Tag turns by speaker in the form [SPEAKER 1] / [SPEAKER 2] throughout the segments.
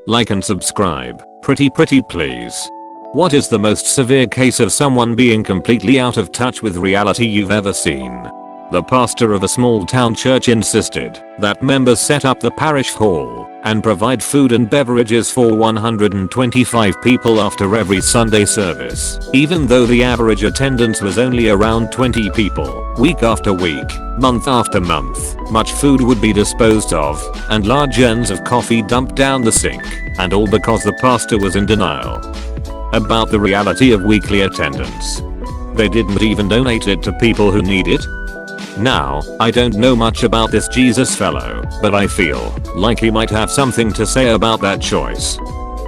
[SPEAKER 1] like and subscribe. Pretty please. What is the most severe case of someone being completely out of touch with reality you've ever seen? The pastor of a small town church insisted that members set up the parish hall and provide food and beverages for 125 people after every Sunday service, even though the average attendance was only around 20 people. Week after week, month after month, much food would be disposed of and large urns of coffee dumped down the sink, and all because the pastor was in denial about the reality of weekly attendance. They didn't even donate it to people who need it. Now, I don't know much about this Jesus fellow, but I feel like he might have something to say about that choice.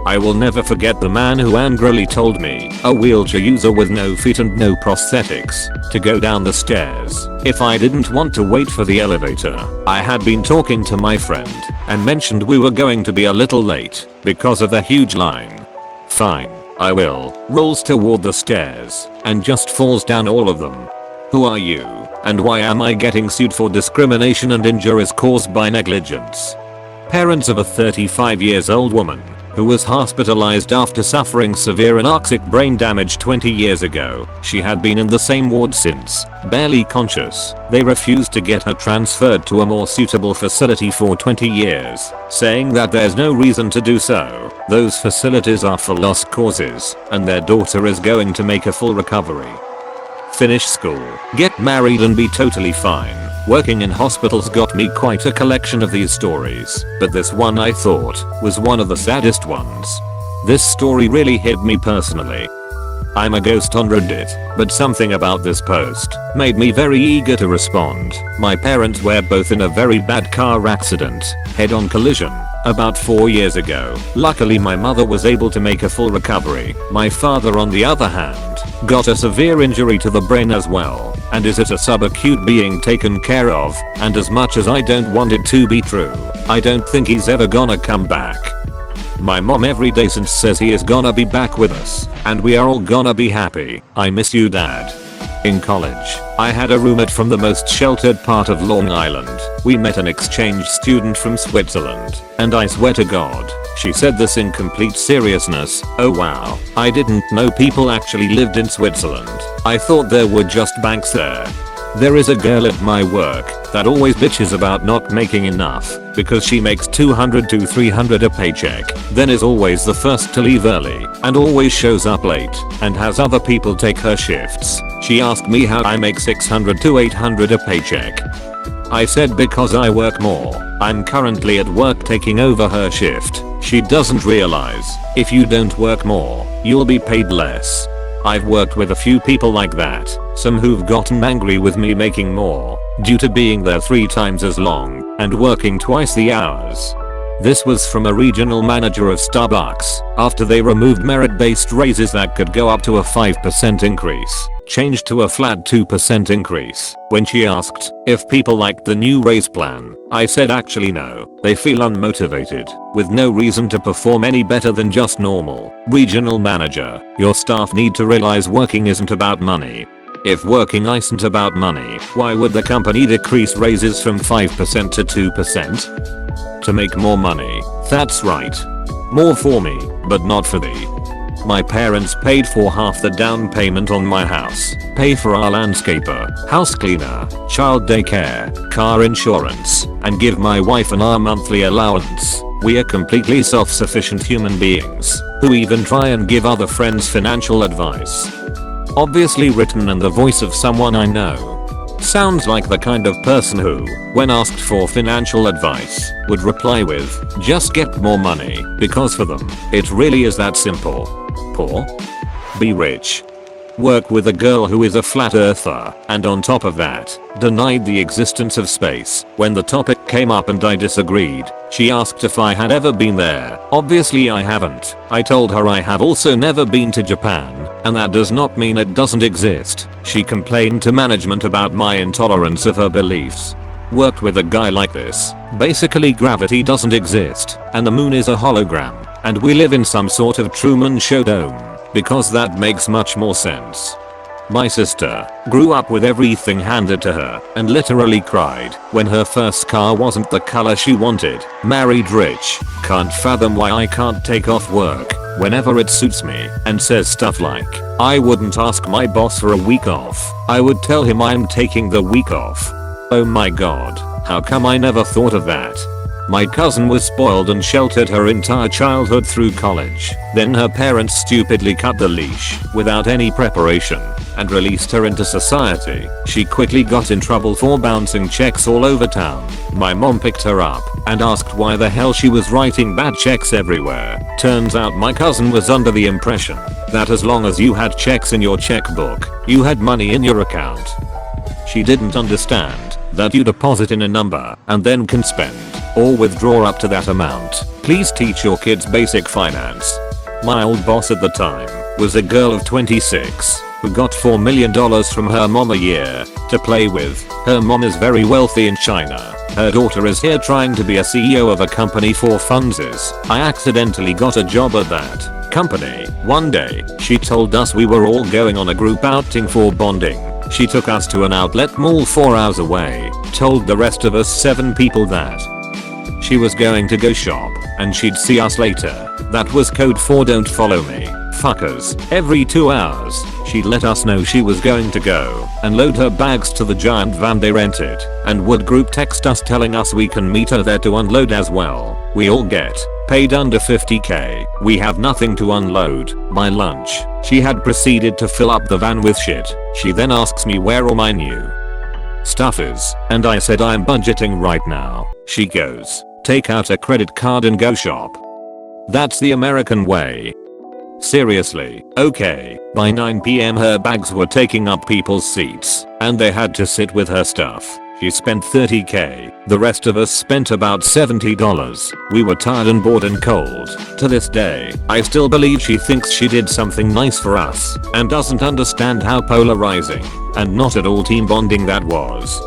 [SPEAKER 1] I will never forget the man who angrily told me, a wheelchair user with no feet and no prosthetics, to go down the stairs if I didn't want to wait for the elevator. I had been talking to my friend and mentioned we were going to be a little late because of the huge line. Fine, I will. Rolls toward the stairs and just falls down all of them. Who are you? And why am I getting sued for discrimination and injuries caused by negligence? Parents of a 35-year-old woman who was hospitalized after suffering severe anoxic brain damage 20 years ago. She had been in the same ward since, barely conscious. They refused to get her transferred to a more suitable facility for 20 years, saying that there's no reason to do so. Those facilities are for lost causes, and their daughter is going to make a full recovery. Finish school, get married and be totally fine. Working in hospitals got me quite a collection of these stories, but this one I thought was one of the saddest ones. This story really hit me personally. I'm a ghost on Reddit, but something about this post made me very eager to respond. My parents were both in a very bad car accident, head-on collision, about 4 years ago. Luckily my mother was able to make a full recovery. My father on the other hand, got a severe injury to the brain as well, and is at a subacute being taken care of, and as much as I don't want it to be true, I don't think he's ever gonna come back. My mom every day since says he is gonna be back with us, and we are all gonna be happy. I miss you, Dad. In college, I had a roommate from the most sheltered part of Long Island. We met an exchange student from Switzerland, and I swear to God, she said this in complete seriousness, oh wow, I didn't know people actually lived in Switzerland. I thought there were just banks there. There is a girl at my work that always bitches about not making enough because she makes $200 to $300 a paycheck, then is always the first to leave early and always shows up late and has other people take her shifts. She asked me how I make $600 to $800 a paycheck. I said because I work more. I'm currently at work taking over her shift. She doesn't realize if you don't work more, you'll be paid less. I've worked with a few people like that, some who've gotten angry with me making more due to being there 3 times as long and working twice the hours. This was from a regional manager of Starbucks after they removed merit-based raises that could go up to a 5% increase, changed to a flat 2% increase. When she asked if people liked the new raise plan, I said actually no, they feel unmotivated, with no reason to perform any better than just normal. Regional manager, your staff need to realize working isn't about money. If working isn't about money, why would the company decrease raises from 5% to 2%? To make more money. That's right. More for me, but not for thee. My parents paid for half the down payment on my house, pay for our landscaper, house cleaner, child daycare, car insurance, and give my wife and our monthly allowance. We are completely self-sufficient human beings, who even try and give other friends financial advice. Obviously written in the voice of someone I know. Sounds like the kind of person who, when asked for financial advice, would reply with, just get more money, because for them, it really is that simple. Poor? Be rich. Work with a girl who is a flat earther, and on top of that, denied the existence of space. When the topic came up and I disagreed, she asked if I had ever been there. Obviously I haven't. I told her I have also never been to Japan, and that does not mean it doesn't exist. She complained to management about my intolerance of her beliefs. Worked with a guy like this. Basically gravity doesn't exist, and the moon is a hologram, and we live in some sort of Truman Show dome, because that makes much more sense. My sister grew up with everything handed to her and literally cried when her first car wasn't the color she wanted. Married rich, can't fathom why I can't take off work whenever it suits me, and says stuff like, I wouldn't ask my boss for a week off. I would tell him I'm taking the week off. Oh my god, how come I never thought of that? My cousin was spoiled and sheltered her entire childhood through college. Then her parents stupidly cut the leash without any preparation and released her into society. She quickly got in trouble for bouncing checks all over town. My mom picked her up and asked why the hell she was writing bad checks everywhere. Turns out my cousin was under the impression that as long as you had checks in your checkbook, you had money in your account. She didn't understand that you deposit in a number and then can spend or withdraw up to that amount. Please teach your kids basic finance. My old boss at the time was a girl of 26 who got $4 million from her mom a year to play with. Her mom is very wealthy in China. Her daughter is here trying to be a CEO of a company for funsies. I accidentally got a job at that company. One day, she told us we were all going on a group outing for bonding. She took us to an outlet mall 4 hours away, told the rest of us 7 people that she was going to go shop and she'd see us later. That was code for don't follow me, fuckers. Every 2 hours, she'd let us know she was going to go and load her bags to the giant van they rented and would group text us telling us we can meet her there to unload as well. We all get paid under 50k. We have nothing to unload. By lunch, she had proceeded to fill up the van with shit. She then asks me where all my new stuff is, and I said I'm budgeting right now. She goes, take out a credit card and go shop. That's the American way. Seriously, okay. By 9 PM her bags were taking up people's seats, and they had to sit with her stuff. She spent 30k. The rest of us spent about $70. We were tired and bored and cold. To this day, I still believe she thinks she did something nice for us and doesn't understand how polarizing and not at all team bonding that was.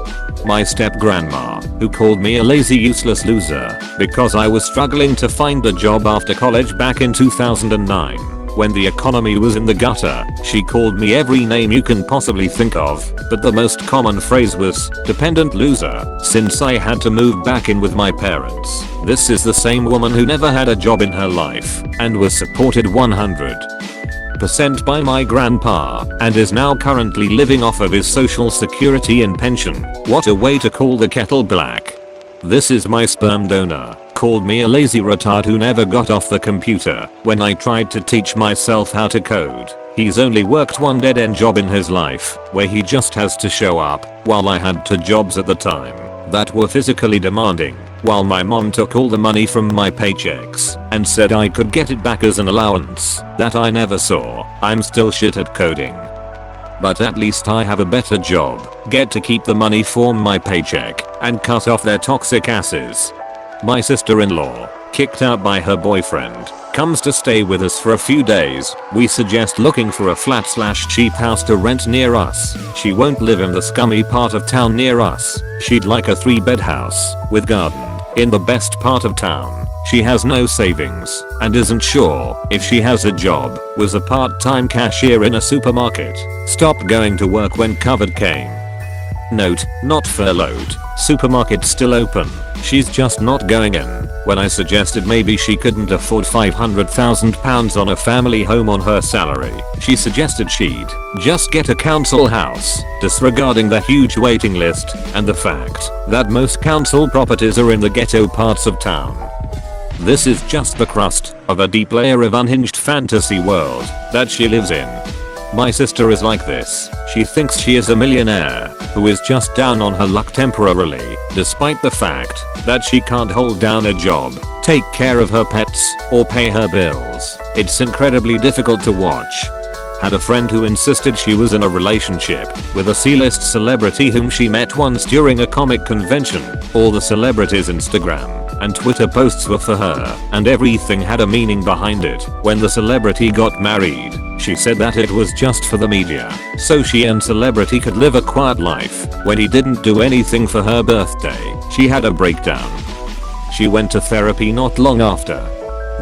[SPEAKER 1] My step-grandma, who called me a lazy useless loser because I was struggling to find a job after college back in 2009. When the economy was in the gutter, she called me every name you can possibly think of, but the most common phrase was, dependent loser, since I had to move back in with my parents. This is the same woman who never had a job in her life, and was supported 100% by my grandpa, and is now currently living off of his social security and pension. What a way to call the kettle black. This is my sperm donor. Called me a lazy retard who never got off the computer when I tried to teach myself how to code. He's only worked one dead-end job in his life where he just has to show up, while I had 2 jobs at the time that were physically demanding, while my mom took all the money from my paychecks and said I could get it back as an allowance that I never saw. I'm still shit at coding, but at least I have a better job, get to keep the money from my paycheck and cut off their toxic asses. My sister-in-law, kicked out by her boyfriend, comes to stay with us for a few days. We suggest looking for a flat/cheap house to rent near us. She won't live in the scummy part of town near us. She'd like a 3-bed house with garden in the best part of town. She has no savings and isn't sure if she has a job. Was a part-time cashier in a supermarket. Stopped going to work when COVID came. Note, not furloughed. Supermarket still open. She's just not going in. When I suggested maybe she couldn't afford £500,000 on a family home on her salary, she suggested she'd just get a council house, disregarding the huge waiting list and the fact that most council properties are in the ghetto parts of town. This is just the crust of a deep layer of unhinged fantasy world that she lives in. My sister is like this. She thinks she is a millionaire who is just down on her luck temporarily, despite the fact that she can't hold down a job, take care of her pets, or pay her bills. It's incredibly difficult to watch. Had a friend who insisted she was in a relationship with a C-list celebrity whom she met once during a comic convention. All the celebrities' Instagram and Twitter posts were for her, and everything had a meaning behind it. When the celebrity got married, she said that it was just for the media, so she and celebrity could live a quiet life. When he didn't do anything for her birthday, she had a breakdown. She went to therapy not long after.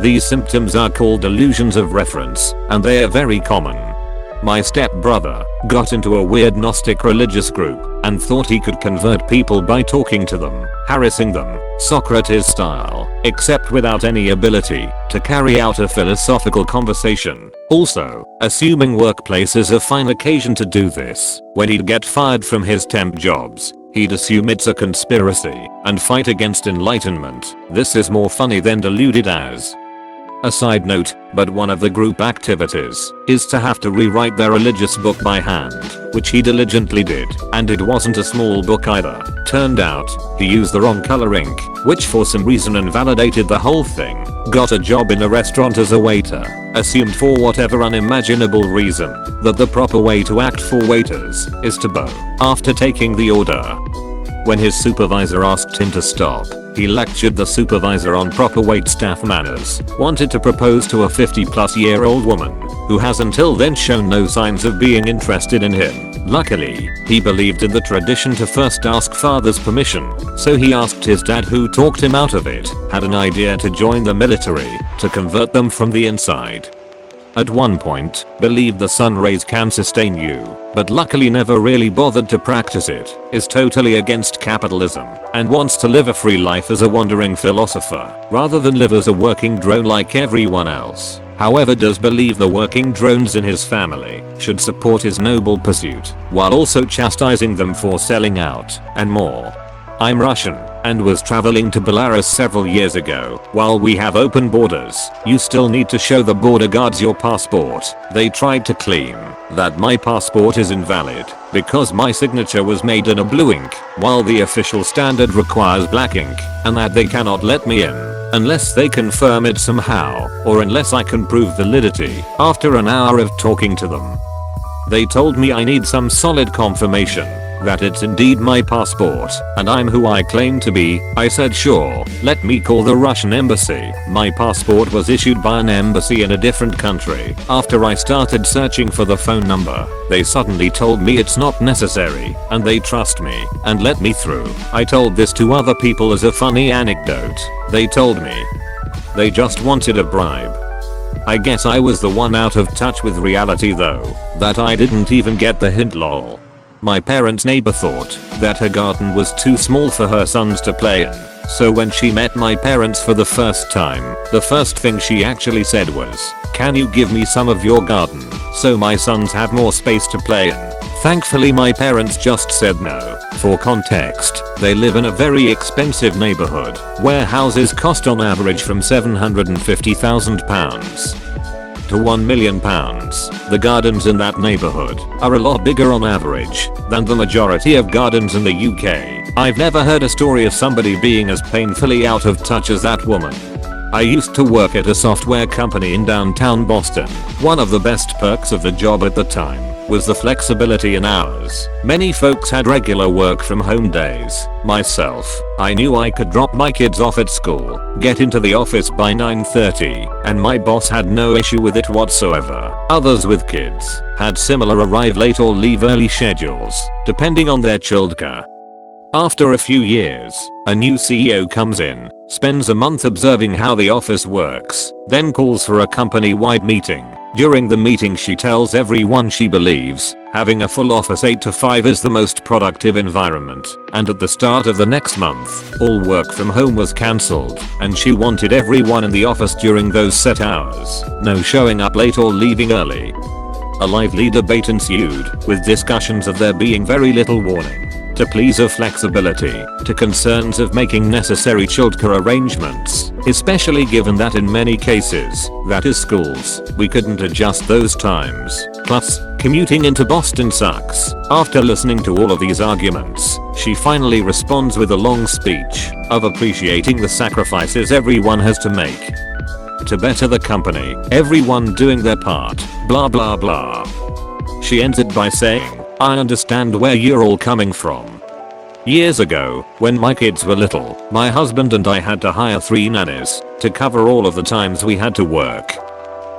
[SPEAKER 1] These symptoms are called delusions of reference, and they are very common. My stepbrother got into a weird Gnostic religious group and thought he could convert people by talking to them, harassing them, Socrates style, except without any ability to carry out a philosophical conversation. Also, assuming workplace is a fine occasion to do this, when he'd get fired from his temp jobs, he'd assume it's a conspiracy and fight against enlightenment. This is more funny than deluded as. A side note, but one of the group activities is to have to rewrite their religious book by hand, which he diligently did, and it wasn't a small book either. Turned out, he used the wrong color ink, which for some reason invalidated the whole thing. Got a job in a restaurant as a waiter, assumed for whatever unimaginable reason that the proper way to act for waiters is to bow after taking the order. When his supervisor asked him to stop, he lectured the supervisor on proper waitstaff manners, wanted to propose to a 50-plus-year-old woman who has until then shown no signs of being interested in him. Luckily, he believed in the tradition to first ask father's permission, so he asked his dad, who talked him out of it, had an idea to join the military to convert them from the inside. At one point, believed the sun rays can sustain you, but luckily never really bothered to practice it, is totally against capitalism, and wants to live a free life as a wandering philosopher, rather than live as a working drone like everyone else. However, does believe the working drones in his family should support his noble pursuit, while also chastising them for selling out, and more. I'm Russian, and was traveling to Belarus several years ago. While we have open borders, you still need to show the border guards your passport. They tried to claim that my passport is invalid because my signature was made in a blue ink, while the official standard requires black ink, and that they cannot let me in unless they confirm it somehow, or unless I can prove validity. After an hour of talking to them, they told me I need some solid confirmation that it's indeed my passport and I'm who I claim to be. I said sure, let me call the Russian embassy. My passport was issued by an embassy in a different country. After I started searching for the phone number, they suddenly told me it's not necessary and they trust me and let me through. I told this to other people as a funny anecdote. They told me they just wanted a bribe. I guess I was the one out of touch with reality though, that I didn't even get the hint, lol. My parents' neighbor thought that her garden was too small for her sons to play in, so when she met my parents for the first time, the first thing she actually said was, "Can you give me some of your garden so my sons have more space to play in?" Thankfully my parents just said no. For context, they live in a very expensive neighborhood where houses cost on average from £750,000 to £1 million. The gardens in that neighborhood are a lot bigger on average than the majority of gardens in the UK. I've never heard a story of somebody being as painfully out of touch as that woman. I used to work at a software company in downtown Boston. One of the best perks of the job at the time was the flexibility in hours. Many folks had regular work from home days. Myself, I knew I could drop my kids off at school, get into the office by 9:30, and my boss had no issue with it whatsoever. Others with kids had similar arrive late or leave early schedules, depending on their childcare. After a few years, a new CEO comes in, spends a month observing how the office works, then calls for a company-wide meeting. During the meeting she tells everyone she believes having a full office 8 to 5 is the most productive environment, and at the start of the next month, all work from home was cancelled, and she wanted everyone in the office during those set hours. No showing up late or leaving early. A lively debate ensued, with discussions of there being very little warning to pleas of flexibility, to concerns of making necessary childcare arrangements, especially given that in many cases, that is schools, we couldn't adjust those times. Plus, commuting into Boston sucks. After listening to all of these arguments, she finally responds with a long speech of appreciating the sacrifices everyone has to make to better the company, everyone doing their part, blah blah blah. She ends it by saying, "I understand where you're all coming from. Years ago, when my kids were little, my husband and I had to hire 3 nannies to cover all of the times we had to work.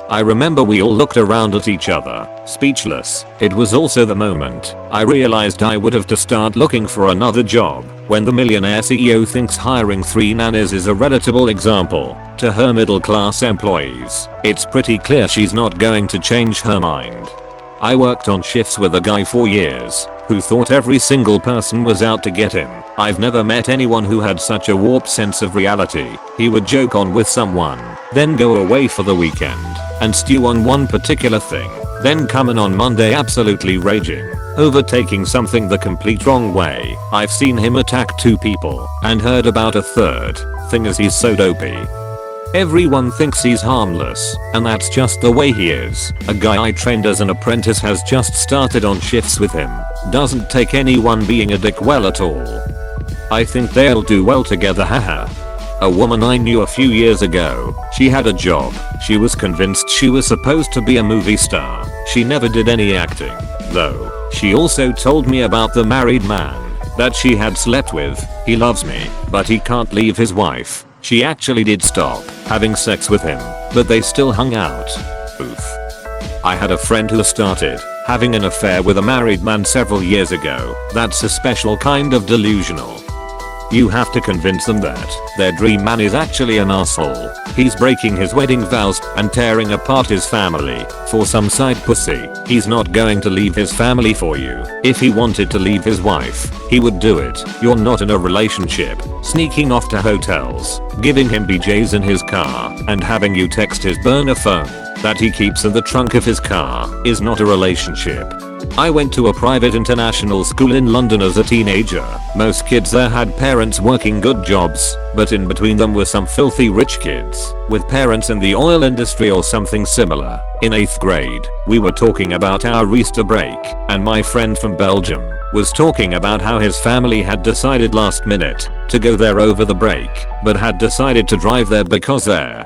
[SPEAKER 1] I remember we all looked around at each other, speechless. It was also the moment I realized I would have to start looking for another job. When the millionaire CEO thinks hiring 3 nannies is a relatable example to her middle class employees, it's pretty clear she's not going to change her mind." I worked on shifts with a guy for years who thought every single person was out to get him. I've never met anyone who had such a warped sense of reality. He would joke on with someone, then go away for the weekend and stew on one particular thing, then come in on Monday absolutely raging, overtaking something the complete wrong way. I've seen him attack 2 people and heard about a third. Thing is, he's so dopey. Everyone thinks he's harmless, and that's just the way he is. A guy I trained as an apprentice has just started on shifts with him. Doesn't take anyone being a dick well at all. I think they'll do well together, haha. A woman I knew a few years ago, she had a job. She was convinced she was supposed to be a movie star. She never did any acting, though. She also told me about the married man that she had slept with. He loves me, but he can't leave his wife. She actually did stop having sex with him, but they still hung out. Oof. I had a friend who started having an affair with a married man several years ago. That's a special kind of delusional. You have to convince them that their dream man is actually an asshole. He's breaking his wedding vows and tearing apart his family for some side pussy. He's not going to leave his family for you. If he wanted to leave his wife, he would do it. You're not in a relationship. Sneaking off to hotels, giving him BJs in his car, and having you text his burner phone that he keeps in the trunk of his car is not a relationship. I went to a private international school in London as a teenager. Most kids there had parents working good jobs, but in between them were some filthy rich kids with parents in the oil industry or something similar. In 8th grade, we were talking about our Easter break, and my friend from Belgium was talking about how his family had decided last minute to go there over the break, but had decided to drive there because there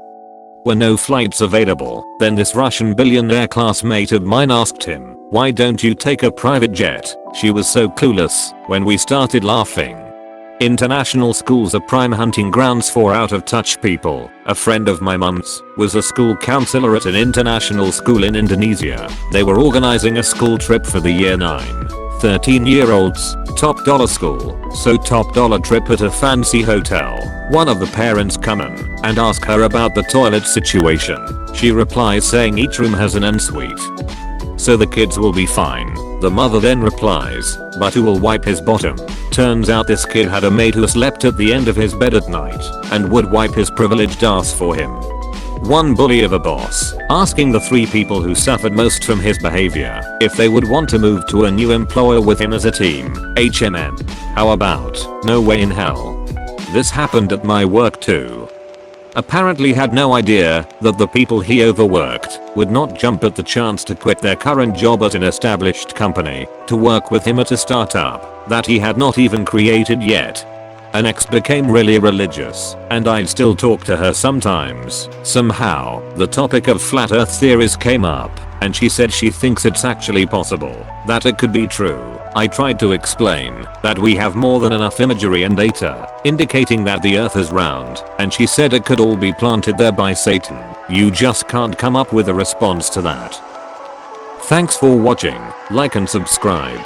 [SPEAKER 1] were no flights available. Then this Russian billionaire classmate of mine asked him, "Why don't you take a private jet?" She was so clueless when we started laughing. International schools are prime hunting grounds for out-of-touch people. A friend of my mum's was a school counselor at an international school in Indonesia. They were organizing a school trip for the year 9. 13-year-olds, top dollar school, so top dollar trip at a fancy hotel. One of the parents come in and ask her about the toilet situation. She replies saying each room has an ensuite, so the kids will be fine. The mother then replies, "But who will wipe his bottom?" Turns out this kid had a maid who slept at the end of his bed at night and would wipe his privileged ass for him. One bully of a boss asking the 3 people who suffered most from his behavior if they would want to move to a new employer with him as a team. HMM. How about? No way in hell. This happened at my work too. Apparently had no idea that the people he overworked would not jump at the chance to quit their current job at an established company to work with him at a startup that he had not even created yet. An ex became really religious, and I'd still talk to her sometimes. Somehow, the topic of flat earth theories came up, and she said she thinks it's actually possible that it could be true. I tried to explain that we have more than enough imagery and data indicating that the earth is round, and she said it could all be planted there by Satan. You just can't come up with a response to that. Thanks for watching, like and subscribe.